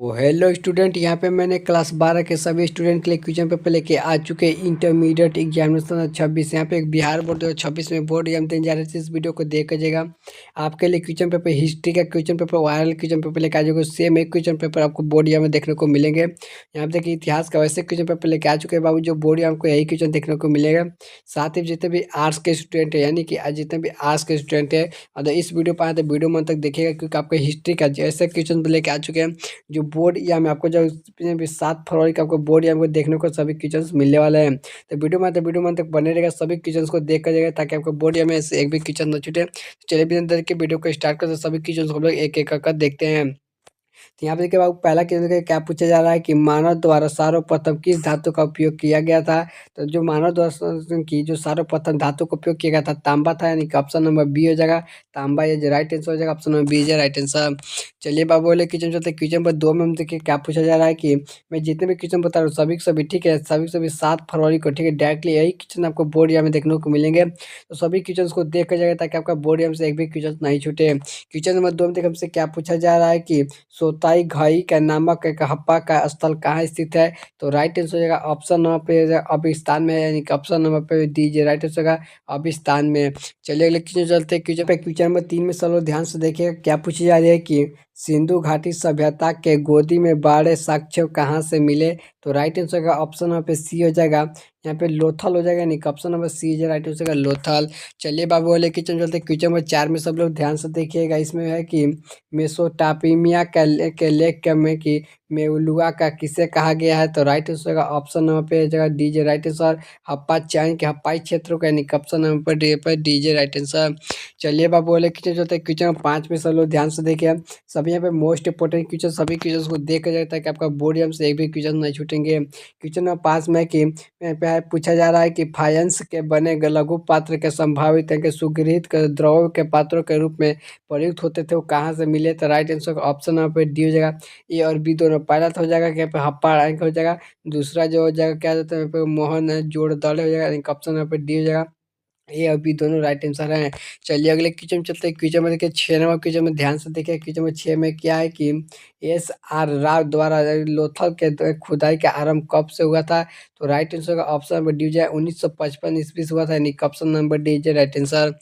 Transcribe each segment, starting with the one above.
वो hello student, यहाँ पे मैंने क्लास 12 के सभी स्टूडेंट के लिए क्वेश्चन पेपर लेके आ चुके हैं। इंटरमीडिएट एग्जामिनेशन 26 यहाँ पे एक बिहार बोर्ड 2026 में बोर्ड एग्जाम देने जा रहे थे। इस वीडियो को देख जाएगा आपके लिए क्वेश्चन पेपर, हिस्ट्री का question paper, viral question paper लेके आ जाएगा। सेम एक क्वेश्चन पेपर आपको बोर्ड एग्जाम में देखने को मिलेंगे। यहाँ पे देखिए इतिहास का वैसे क्वेश्चन पेपर लेके आ चुके हैं बाबू, जो बोर्ड एग्जाम को यही क्वेश्चन देखने को मिलेगा। साथ ही जितने भी आर्ट्स के स्टूडेंट है, यानी कि आज जितने भी आर्ट्स के स्टूडेंट है, अगर इस वीडियो पर आए तो वीडियो मन तक देखिएगा, क्योंकि आपको हिस्ट्री का जैसे क्वेश्चन लेके आ चुके हैं। जो बोर्ड या में आपको जो 7 फरवरी का आपको बोर्ड या देखने को सभी क्वेश्चंस मिलने वाले हैं। तो वीडियो में तक बने रहेगा, सभी क्वेश्चंस को देख कर जाएगा, ताकि आपको बोर्ड या में से एक भी क्वेश्चन न छूटे। चलिए बिना देर के वीडियो को स्टार्ट करते सभी क्वेश्चंस को हम लोग एक एक कर देखते हैं। तो यहाँ पे देखिए बाबू, पहला क्वेश्चन क्या पूछा जा रहा है कि मानव द्वारा सर्वप्रथम किस धातु का उपयोग किया गया था। तो जो मानव द्वारा की जो सर्वप्रथम धातु का उपयोग किया गया था, तांबा था, यानी कि ऑप्शन नंबर बी हो जाएगा। तांबा ये जो राइट आंसर हो जाएगा, option number B is right answer. चलिए बाबू बोले क्वेश्चन चलते क्वेश्चन नंबर 2 में हम देखिए क्या पूछा जा रहा है कि मैं जितने भी क्वेश्चन बता रहा हूँ सभी के सभी ठीक है, सभी के सभी 7 फरवरी को, ठीक है, डायरेक्टली यही क्वेश्चन आपको बोर्ड या में देखने को मिलेंगे। तो सभी क्वेश्चन को देख कर जाएगा, ताकि आपका बोर्ड या में से एक भी क्वेश्चन नहीं छूटे। क्वेश्चन नंबर 2 में देखिए हमसे क्या पूछा जा रहा है कि सोताई घाई का नामक एक हप्पा का स्थल कहाँ स्थित है। तो राइट आंसर हो जाएगा ऑप्शन नंबर पे अबिस्तान में, यानी कि ऑप्शन नंबर पे दीजिए राइट आंसर होगा अबिस्तान में। चलिए अगले क्वेश्चन चलते हैं। क्वेश्चन नंबर 3 में सब लोग ध्यान से देखिएगा क्या पूछी जा रही है कि सिंधु घाटी सभ्यता के गोदी में बड़े साक्ष्य कहाँ से मिले। तो राइट आंसर होगा ऑप्शन नंबर पे सी हो जाएगा, यहाँ पे लोथल हो जाएगा, यानी कि ऑप्शन नंबर सी है राइट आंसर होगा लोथल। चलिए बाबू बोले क्वेश्चन चलते क्वेश्चन नंबर 4 में सब लोग ध्यान से देखिएगा। इसमें है कि मेसोटापिमिया के लेख में कि मेउलुआ का किसे कहा गया है। तो राइट आंसर होगा ऑप्शन नंबर पे जगह डीजे राइट आंसर हप्पा चाइन के हप्पाई क्षेत्रों का, यानी ऑप्शन नंबर पर डीजे राइट आंसर। चलिए बाबू बोले क्वेश्चन चलते क्वेश्चन नंबर 5 में सब लोग ध्यान से देखिए। सभी यहाँ पे मोस्ट इंपोर्टेंट क्वेश्चन, सभी क्वेश्चन को देख जाए, ताकि आपका बोर्ड एग्जाम से एक भी क्वेश्चन नहीं छूटेंगे। क्वेश्चन नंबर 5 में कि यहाँ पे पूछा जा रहा है कि फाइनेंस के बने लघु पात्र के संभावित है कि सुगृहित द्रव के पात्रों के रूप में प्रयुक्त होते थे, वो कहाँ से मिले। तो राइट आंसर ऑप्शन नंबर पे डी हो जाएगा। ए और बी दोनों, पहला तो हो जाएगा क्या पे हप्पा रैंक हो जाएगा, दूसरा जो हो जाएगा क्या होता है यहाँ पे मोहन जोड़ दल हो जाएगा, ऑप्शन नंबर पे डी हो जाएगा। ये अभी दोनों राइट आंसर हैं। चलिए अगले क्वेश्चन में चलते हैं। क्वेश्चन में देखिए 6 नंबर क्वेश्चन में ध्यान से देखिए। क्वेश्चन में 6 में क्या है कि एस आर राव द्वारा लोथल के खुदाई का आरंभ कब से हुआ था। तो राइट आंसर का ऑप्शन नंबर डी है 1955 ईस्वी से हुआ था, यानी ऑप्शन नंबर डी है राइट आंसर।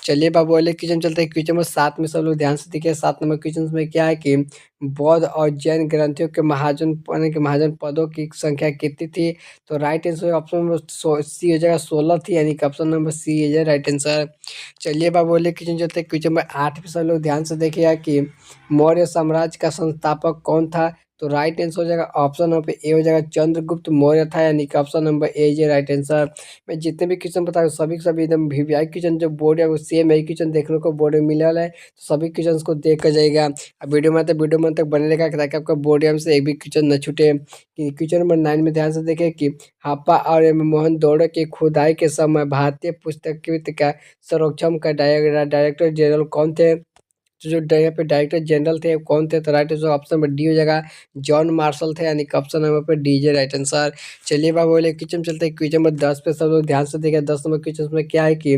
चलिए बाबू अगले क्वेश्चन चलते हैं। क्वेश्चन नंबर 7 में सब लोग ध्यान से देखिए। 7 नंबर क्वेश्चन में क्या है कि बौद्ध और जैन ग्रंथियों के महाजन पदों की संख्या कितनी थी। तो right answer option number C हो जाएगा 16 थी, यानी कि ऑप्शन नंबर सी है राइट आंसर। चलिए बाबू बोले क्वेश्चन चलते हैं। क्वेश्चन नंबर 8 में सब लोग ध्यान से देखिएगा कि मौर्य साम्राज्य का संस्थापक कौन था। तो राइट आंसर हो जाएगा ऑप्शन नंबर पे ए हो जाएगा चंद्रगुप्त मौर्य था, यानी कि ऑप्शन नंबर ए है राइट आंसर। मैं जितने भी क्वेश्चन बता रहा हूँ सभी के सभी एकदम वीवीआई क्वेश्चन, जो बोर्ड है वो सेम है क्वेश्चन देखने को बोर्ड में मिले वाला है। तो सभी क्वेश्चन को देख कर जाएगा। अब वीडियो में तक बने रहेगा, ताकि आपका बोर्ड एग्जाम से एक भी क्वेश्चन न छूटे। क्वेश्चन नंबर 9 में ध्यान से देखें कि हप्पा और एम मोहन दौड़ो की खुदाई के समय भारतीय पुरातत्व का संरक्षण का डायरेक्टर जनरल कौन थे। तो जो यहाँ पे डायरेक्टर जनरल थे कौन थे। तो right answer option number D हो जाएगा जॉन मार्शल थे, यानी कि ऑप्शन नंबर पे डी जे राइट आंसर। चलिए बाबू बोले क्वेश्चन चलते हैं। क्वेश्चन नंबर 10 पे सब लोग ध्यान से देखिए। 10 नंबर क्वेश्चन में क्या है कि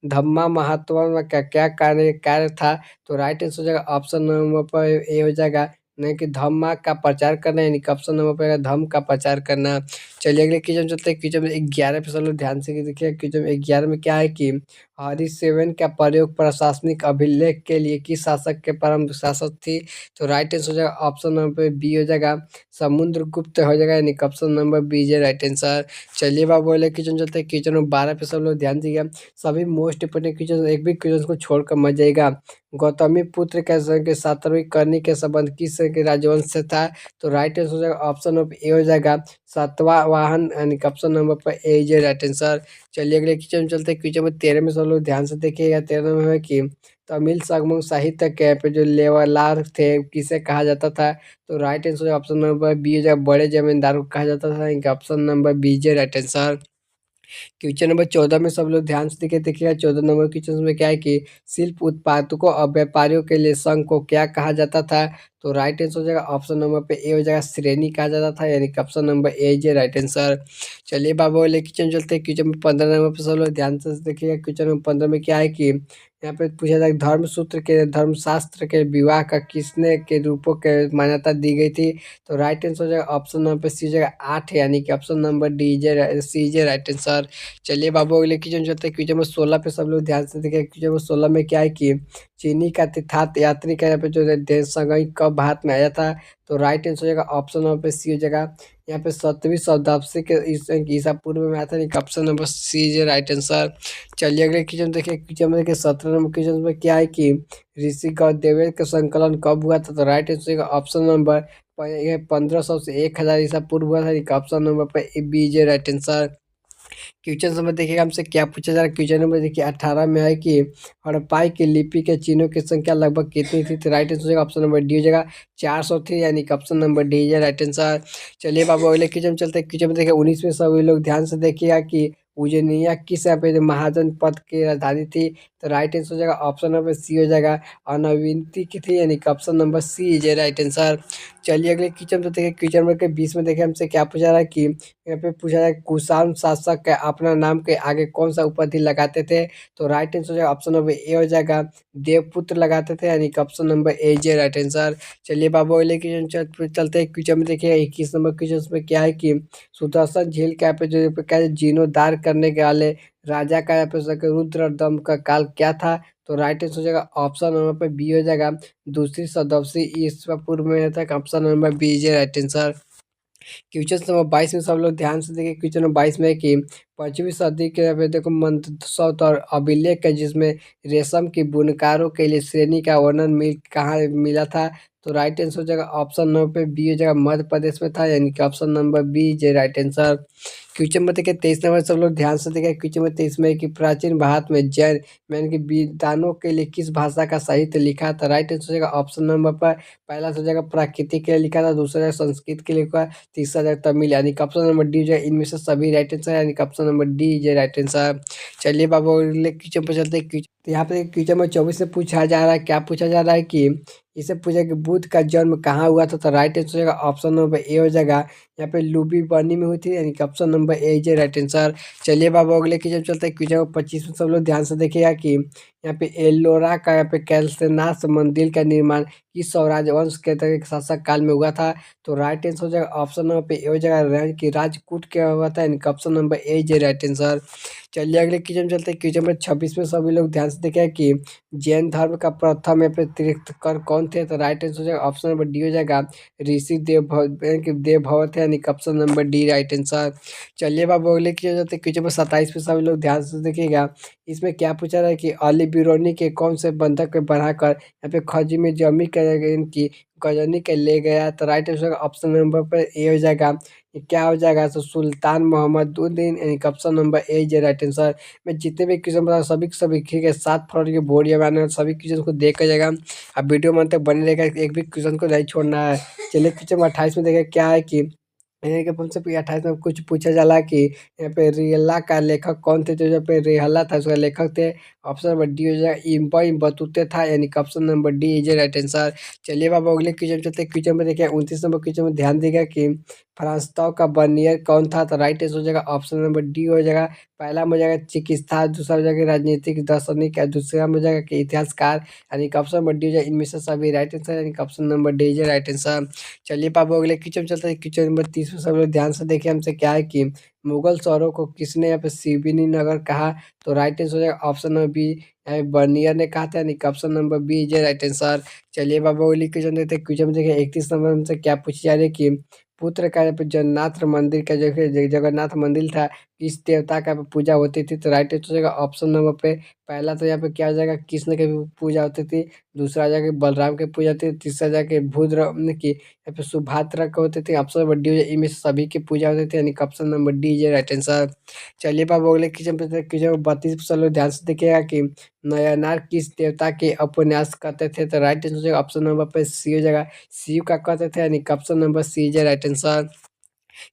धम्मा महात्मा का क्या कार्य था। तो राइट आंसर हो जाएगा ऑप्शन नंबर पर ए हो जाएगा, नहीं कि धम्मा का प्रचार करना, यानी कि ऑप्शन नंबर पर धम्म का प्रचार करना। चलिए अगले क्वेश्चन चलते हैं। क्वेश्चन में 11 पे सब लोग ध्यान से देखिए। क्वेश्चन में 11 में क्या है कि हरिसेवन का प्रयोग प्रशासनिक अभिलेख के लिए किस शासक के परम शासक थी। तो राइट आंसर हो जाएगा ऑप्शन नंबर बी हो जाएगा समुद्रगुप्त हो जाएगा, यानी ऑप्शन नंबर बी है राइट आंसर। चलिए बाबू बोले क्वेश्चन चलते हैं। क्वेश्चन नंबर 12 पे सब लोग ध्यान दीजिएगा। सभी मोस्ट इंपोर्टेंट क्वेश्चन, एक भी क्वेश्चन को छोड़कर मत जाइएगा। गौतमी पुत्र के 7वीं करनी के संबंध किस के राजवंश से था। तो राइट आंसर हो जाएगा ऑप्शन नंबर ए हो जाएगा सातवाहन, यानी ऑप्शन नंबर पर ए है राइट आंसर। चलिए अगले क्वेश्चन में चलते हैं। क्वेश्चन में 13 में सब लोग ध्यान से देखिएगा। 13 में है कि तमिल संगम साहित्य के पे जो लेवलार थे किसे कहा जाता था। तो right answer option number B हो जाएगा बड़े जमींदार को कहा जाता था, इनका ऑप्शन नंबर बी है राइट आंसर। क्वेश्चन नंबर 14 में सब लोग ध्यान से देखिएगा। 14 नंबर क्वेश्चन में क्या है कि शिल्प उत्पादकों और व्यापारियों के लिए संघ को क्या कहा जाता था। तो राइट आंसर हो जाएगा ऑप्शन नंबर पे ए हो जाएगा श्रेणी कहा जाता था, यानी कि ऑप्शन नंबर ए है राइट आंसर। चलिए बाबू अगले क्वेश्चन चलते हैं। क्वेश्चन में 15 नंबर पर सब लोग ध्यान से देखिएगा। क्वेश्चन नंबर 15 में क्या है कि यहाँ पे पूछा था धर्मसूत्र के धर्मशास्त्र के विवाह का किसने के रूपों के मान्यता दी गई थी। तो राइट आंसर हो जाएगा ऑप्शन नंबर सी, जगह 8 है, यानी कि ऑप्शन नंबर डी जे सी जे राइट आंसर। चलिए बाबू अगले क्वेश्चन चलते हैं। क्वेश्चन नंबर 16 पे सब लोग ध्यान से देखिए। क्वेश्चन नंबर 16 में क्या है कि चीनी का तीर्थाटन यात्री का यहाँ पे जो है संगई कब भारत में आया था। तो राइट आंसर हो जाएगा ऑप्शन नंबर सी हो जाएगा यहाँ पे 7वीं शताब्दी के ईसा पूर्व में आया था, यानी कि option number C is right answer. चलिए अगले क्वेश्चन देखिए। क्वेश्चन में देखिए 17 नंबर क्वेश्चन में क्या है कि ऋषि गौरदेव का संकलन कब हुआ था। तो राइट आंसर ऑप्शन नंबर 1500 से 1000 ईसा पूर्व हुआ था, ऑप्शन नंबर पे B is right answer. Question number देखिएगा हमसे क्या पूछा जा रहा है। क्वेश्चन नंबर देखिए 18 में है कि हड़प्पाई की लिपि के चिन्हों की संख्या लगभग कितनी थी। तो right answer option number D हो जाएगा 400 थी, यानी कि ऑप्शन नंबर डी है राइट आंसर। चलिए बाबू अगले क्वेश्चन में चलते हैं। क्वेश्चन में देखिए 19 में सभी लोग ध्यान से देखिएगा कि उज्जैनिया किस यहाँ पे महाजन पद की राजधानी थी। तो राइट आंसर हो जाएगा ऑप्शन नंबर सी हो जाएगा अनविंती की थी, यानी कि option number C is right answer. चलिए अगले क्वेश्चन में देखिए। क्वेश्चन नंबर के 20 में देखिए हमसे क्या पूछा रहा है कि यहाँ पे पूछा है कुषाण शासक के अपना नाम के आगे कौन सा उपाधि लगाते थे। तो राइट आंसर हो जाएगा ऑप्शन नंबर ए हो जाएगा देवपुत्र लगाते थे, यानी कि option number A J right answer. चलिए बाबू अगले क्वेश्चन चलते हैं। क्वेश्चन में देखिए 21 नंबर क्वेश्चन में क्या है कि सुदर्शन झील का पे जो क्या है जीर्णोद्धार करने के वाले राजा का यहाँ पे रुद्रदम का काल क्या था। तो राइट आंसर हो जाएगा ऑप्शन नंबर पे बी हो जाएगा दूसरी शताब्दी ईसा पूर्व में था, option number B is right answer. Question number 22 में सब लोग ध्यान से देखिए। क्वेश्चन नंबर 22 में है कि 5वीं सदी के अभी देखो मंदसौर और अभिलेख है जिसमें रेशम की बुनकारों के लिए श्रेणी का वर्णन कहाँ मिला था। तो राइट आंसर हो जाएगा ऑप्शन नंबर पे बी हो जाएगा मध्य प्रदेश में था, यानी कि option number B is right answer. Question में देखिए 23 नंबर सब लोग ध्यान से देखिए। क्वेश्चन में 23 में है कि प्राचीन भारत में जैन यानी कि विद्वानों के लिए किस भाषा का साहित्य लिखा था। राइट आंसर हो जाएगा ऑप्शन नंबर पर पहला हो जाएगा प्राकृतिक के लिए लिखा था, दूसरा जाएगा संस्कृत के लिए लिखा, तीसरा जाएगा तमिल, यानी कि ऑप्शन नंबर डी जो है इनमें से सभी राइट आंसर है, यानी कि ऑप्शन नंबर डी जो राइट आंसर। चलिए बाबू अगले क्वेश्चन पर चलते हैं। तो यहाँ पे क्वेश्चन नंबर 24 से पूछा जा रहा है, क्या पूछा जा रहा है कि इसे पूछा कि बुद्ध का जन्म कहाँ हुआ था। तो राइट आंसर हो जाएगा ऑप्शन नंबर ए हो जाएगा यहाँ पे लुबी बनी में हुई थी, यानी कि option number A is right answer. चलिए बाबू अगले क्वेश्चन चलते हैं। क्वेश्चन नंबर 25 में सब लोग ध्यान से देखिएगा कि यहाँ पे एलोरा का यहाँ पे कैलसनास मंदिर का निर्माण किस स्वराज वंश के शासक काल में हुआ था। तो राइट आंसर हो जाएगा ऑप्शन नंबर पे ए हो जाएगा कि राजकूट क्या हुआ था, यानी कि option number A is right answer. चलिए अगले क्वेश्चन चलते हैं। क्वेश्चन नंबर 26 में सभी लोग ध्यान से देखें कि जैन धर्म का प्रथम या फिर तीर्थकर कौन थे। तो राइट आंसर हो जाएगा ऑप्शन नंबर डी हो जाएगा ऋषि देव भव थे, यानी कि option number D right answer. चलिए बाबू अगले क्वेश्चन चलते हैं। क्वेश्चन नंबर 27 में सभी लोग ध्यान से देखिएगा। इसमें क्या पूछा रहा है कि अली बिरोनी के कौन से बंधक पे बढ़ाकर यहाँ पे खजी में जमी कर इनकी गजनी के ले गया। तो राइट आंसर ऑप्शन नंबर पर ए हो जाएगा ये क्या हो जाएगा तो सुल्तान मोहम्मद उद्दीन, यानी कि option number A is right answer. मैं जितने भी क्वेश्चन बता सभी के सभी ठीक है 7 फरवरी के बोर्ड या मैंने सभी क्वेश्चन को देख कर जाएगा। अब वीडियो में तक बने रहेगा, एक भी क्वेश्चन को नहीं छोड़ना है। चलिए क्वेश्चन 28 में देखिए क्या है कि यानी कि हमसे 28 में कुछ पूछा जाला कि यहाँ पे रियला का लेखक कौन थे। तो यहाँ पे रेहला था उसका लेखक थे, ऑप्शन नंबर डी हो जाएगा इम्बई बतूते था, यानी कि option number D is right answer. चलिए बाबा अगले क्वेश्चन चलते हैं। क्वेश्चन में देखिए 29 नंबर क्वेश्चन में ध्यान देगा कि फ्रांसतव का बर्नियर कौन था। तो राइट आंसर हो जाएगा ऑप्शन नंबर डी हो जाएगा पहला में हो जाएगा चिकित्सा, दूसरा हो जाएगा राजनीतिक दार्शनिक, दूसरा में हो जाएगा कि इतिहासकार, यानी कि ऑप्शन नंबर डी हो जाएगा इनमें से सभी राइट आंसर, यानी कि option number D is right answer. चलिए बाबू अगले क्वेश्चन चलते हैं। क्वेश्चन नंबर 30 में सब लोग ध्यान से देखिए हमसे क्या है कि मुगल शहरों को किसने यहाँ पे सिबिनी नगर कहा। तो राइट आंसर हो जाएगा ऑप्शन नंबर बी बर्नियर ने कहा था, यानी कि option number B is right answer. चलिए बाबू अगली क्वेश्चन देते हैं। क्वेश्चन में देखिए 31 नंबर हमसे क्या पूछी जा रही है कि पुत्र का यहाँ पे जगन्नाथ मंदिर का जो है जगन्नाथ मंदिर था किस देवता का यहाँ पे पूजा होती थी। तो राइट आंसर हो जाएगा ऑप्शन नंबर पे पहला तो यहाँ पे क्या हो जाएगा कृष्ण की पूजा होती थी, दूसरा जाके बलराम की पूजा होती थी, तीसरा जाके भूद्र की यहाँ पे सुभद्रा का होते थे, ऑप्शन नंबर डी हो जाए इनमें से सभी की पूजा होती थी, यानी कि option number D is right answer. चलिए बाबू अगले क्वेश्चन पे क्वेश्चन 32 लोग ध्यान से देखिएगा कि नयनार किस देवता के उपन्यास करते थे। तो राइट आंसर ऑप्शन नंबर पे सी हो जाएगा शिव का कहते थे, यानी कि option number C is right answer.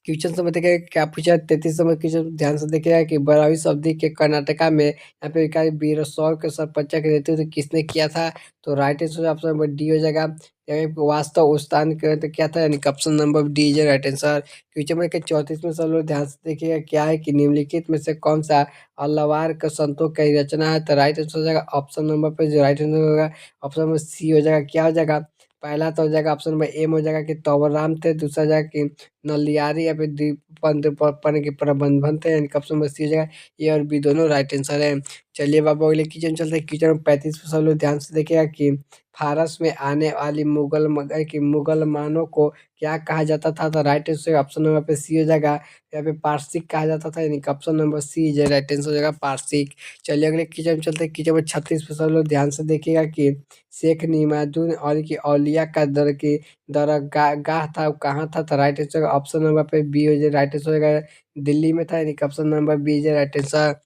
Question समझ देखिए क्या पूछा 33 नंबर क्वेश्चन ध्यान से देखिएगा कि 12वीं शताब्दी के कर्नाटका में यहाँ पे क्या वीरशैव के सरपंच के नेतृत्व किसने किया था। तो right answer option number D हो जाएगा यहाँ पे वास्तव स्थान तो क्या था, यानी कि option number D is right answer. Question number के 34 में सब लोग ध्यान से देखिएगा, क्या है कि निम्नलिखित में से कौन सा अल्लावार का संतों की रचना है, तो राइट आंसर हो जाएगा ऑप्शन नंबर पे, जो राइट आंसर होगा ऑप्शन नंबर सी हो जाएगा। क्या हो जाएगा, पहला तो हो जाएगा ऑप्शन नंबर ए में हो जाएगा कि तोवराम थे, दूसरा हो जाएगा कि नलियारी या फिर द्वीपन के प्रबंधन थे, यानी कि ऑप्शन नंबर सी हो जाएगा। ए और बी दोनों राइट आंसर है। चलिए बाबू अगले क्वेश्चन चलते हैं। क्वेश्चन नंबर 35 पे सब लोग ध्यान से देखिएगा कि फारस में आने वाली मुगलमानों को क्या कहा जाता था, तो राइट आंसर ऑप्शन नंबर पे सी हो जाएगा। यहाँ पे पारसिक कहा जाता था, यानी कि ऑप्शन नंबर सी जो राइट आंसर हो जाएगा पारसिक। चलिए अगले क्वेश्चन में चलते हैं। क्वेश्चन नंबर 36 पे सब लोग ध्यान से देखिएगा कि शेख निमाजुद्दीन और की औलिया का दरगाह था, वो कहाँ था, तो राइट आंसर ऑप्शन नंबर पे बी हो जाए, राइट आंसर हो जाएगा दिल्ली में था, यानी कि ऑप्शन नंबर बी जो राइट आंसर।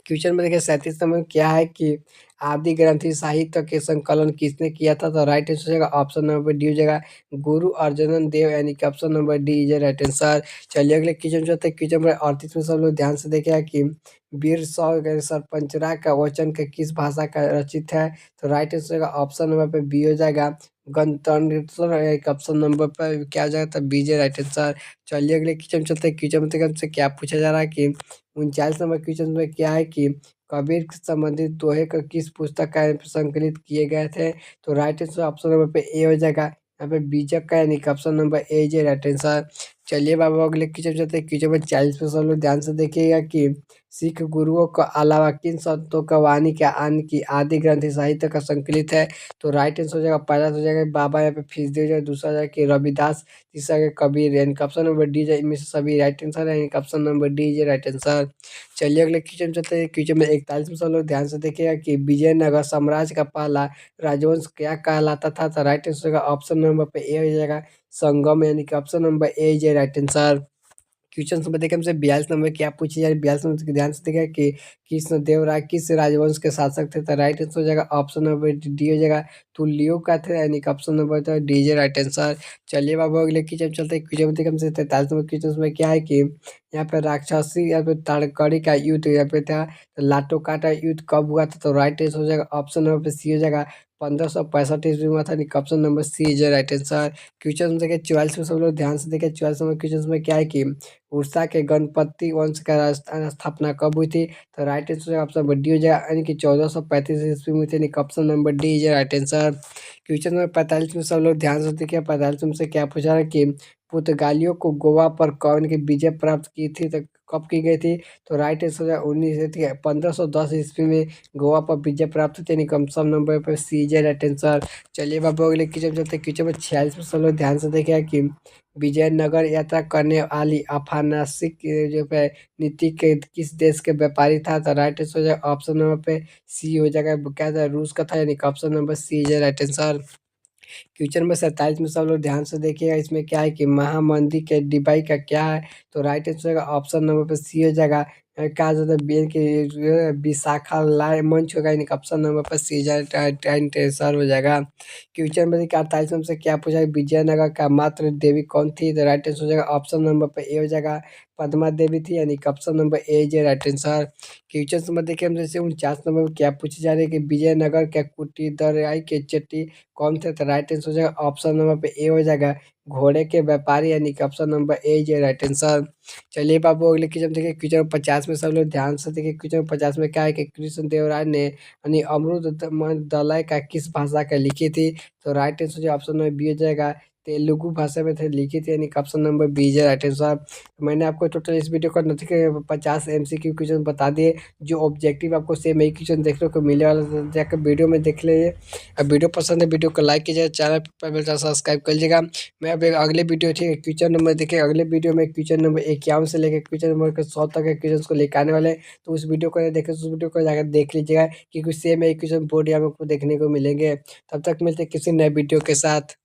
क्वेश्चन में देखिए 37 नंबर में क्या है कि आदि ग्रंथि साहित्य के संकलन किसने किया था, तो राइट आंसर हो जाएगा ऑप्शन नंबर डी हो जाएगा गुरु अर्जुनन देव, यानी कि option number D is right answer. चलिए अगले क्वेश्चन चलते हैं। क्वेश्चन नंबर 38 में सब लोग ध्यान से देखेगा कि वीर सरपंचरा का वचन का किस भाषा का रचित है, तो राइट आंसर होगा ऑप्शन नंबर पे बी हो जाएगा गणतंत्र, एक ऑप्शन नंबर पर क्या हो जाएगा, तो बीजे राइट आंसर। चलिए अगले क्वेश्चन चलते हैं। क्वेश्चन में हमसे क्या पूछा जा रहा है कि 39 नंबर क्वेश्चन में क्या है कि कबीर से संबंधित दोहे का किस पुस्तक का संकलित किए गए थे, तो राइट आंसर ऑप्शन नंबर पे ए हो जाएगा। यहाँ पे बीजक का, यानी कि option number A is right answer. चलिए बाबा अगले क्वेश्चन चलते हैं। क्वेश्चन में 40 पे सब लोग ध्यान से देखिएगा कि सिख गुरुओं के अलावा किन संतों का वाणी के अन्य की आदि ग्रंथ साहित्य का संकलित है, तो राइट आंसर हो जाएगा पहला तो हो जाएगा बाबा, यहाँ पे फीस हो जाएगा, दूसरा हो जाएगा कि रविदास, तीसरा है कबीर, यानी कि ऑप्शन नंबर डी है, इनमें से सभी राइट आंसर है, यानी कि option number D is right answer. चलिए अगले क्वेश्चन चलते हैं। क्वेश्चन में 41 में सब लोग ध्यान से देखिएगा कि विजयनगर साम्राज्य का पहला राजवंश क्या कहलाता था, तो राइट आंसर होगा ऑप्शन नंबर पे ए हो जाएगा संगम, यानी कि option number A is right answer. Question number देखिए हमसे 42 नंबर क्या पूछी जा रही है। 42 नंबर ध्यान से देखिए कि कृष्णदेव राय किस राजवंश के शासक थे, तो राइट आंसर हो जाएगा ऑप्शन नंबर डी हो जाएगा तुल्लियों का थे, यानी कि ऑप्शन नंबर तो डी जे राइट आंसर। चलिए बाबू अगले क्वेश्चन चलते हैं। क्वेश्चन देखिए हमसे 43 नंबर क्वेश्चन में क्या है कि यहाँ पे राक्षसी या फिर ताड़कड़ी का युद्ध यहाँ पे था, तो लाटोका का युद्ध कब हुआ था, तो राइट आंसर हो जाएगा ऑप्शन नंबर पे सी हो जाएगा 1565 ईस्वी में हुआ था, यानी कि option number C is right answer. Question देखिए 44 में सब लोग ध्यान से देखिए। 44 नंबर क्वेश्चन में क्या है कि उड़ीसा के गणपति वंश का स्थापना कब हुई थी, तो right answer option number D हो जाएगा, यानी कि 1435 ईस्वी में हुई थी, यानी कि option number D is right answer. Question number 45 में सब लोग ध्यान से देखिए। 45 में से क्या पूछा है कि पुर्तगालियों को गोवा पर कौन की विजय प्राप्त की थी, तो कब की गई थी, तो राइट आंसर 1510 ईस्वी में गोवा पर विजय प्राप्त हुई थी, यानी कि ऑप्शन नंबर पर सी इज राइट आंसर। चलिए बाबू अगले क्वेश्चन चलते हैं। क्वेश्चन में 46 में सब लोग ध्यान से देखिए कि विजयनगर यात्रा करने वाली अफानासिक जो है नीति के किस देश के व्यापारी था, तो राइट आंसर हो जाएगा ऑप्शन नंबर पे सी हो जाएगा, क्या था, रूस का था, यानी कि option number C is right answer. Question number 27 में सब लोग ध्यान से देखिएगा। इसमें क्या है कि महामंदी के डिबाई का क्या है, तो राइट आंसर होगा ऑप्शन नंबर पे सी हो जाएगा। क्या जाता है बेन के विशाखा लाय मंच होगा, यानी कि ऑप्शन नंबर पर सी राइट आंसर हो जाएगा। क्वेश्चन नंबर 48 में से क्या पूछा है, विजयनगर का मात्र देवी कौन थी, तो राइट आंसर हो जाएगा ऑप्शन नंबर पे ए हो जाएगा पद्मा देवी थी, यानी कि option number A is right answer. Question number देखिए हम जैसे 49 नंबर में क्या पूछे जा रहे हैं कि विजयनगर के कुटीदराई के चेट्टी कौन थे, तो राइट आंसर हो जाएगा ऑप्शन नंबर पे ए हो जाएगा घोड़े के व्यापारी, यानी कि option number A is right answer. चलिए बाबू अगले क्वेश्चन देखिए। क्वेश्चन 50 में सब लोग ध्यान से देखिए। क्वेश्चन 50 में क्या है कि कृष्ण देव राय ने यानी दलय का किस भाषा का लिखी थी, तो राइट आंसर जो ऑप्शन नंबर बी हो जाएगा तेलुगु भाषा में थे लिखी थी, यानी कि option number B is right answer. मैंने आपको टोटल इस वीडियो का नोटिफिकेशन 50 एमसीक्यू क्वेश्चन बता दिए, जो ऑब्जेक्टिव आपको सेम एक क्वेश्चन देखने को मिलने वाला है, जाकर वीडियो में देख लीजिए। अब वीडियो पसंद है वीडियो को लाइक कीजिए, चैनल पर सब्सक्राइब कर लीजिएगा। मैं अब एक अगले वीडियो ठीक है क्वेश्चन नंबर देखिए, अगले वीडियो में क्वेश्चन नंबर 51 से लेकर क्वेश्चन नंबर 100 तक के क्वेश्चन को लेकर आने वाले हैं, तो उस वीडियो को देखें, उस वीडियो को जाकर देख लीजिएगा, क्योंकि सेम एक क्वेश्चन बोर्ड यहाँ आपको देखने को मिलेंगे। तब तक मिलते हैं किसी नए वीडियो के साथ।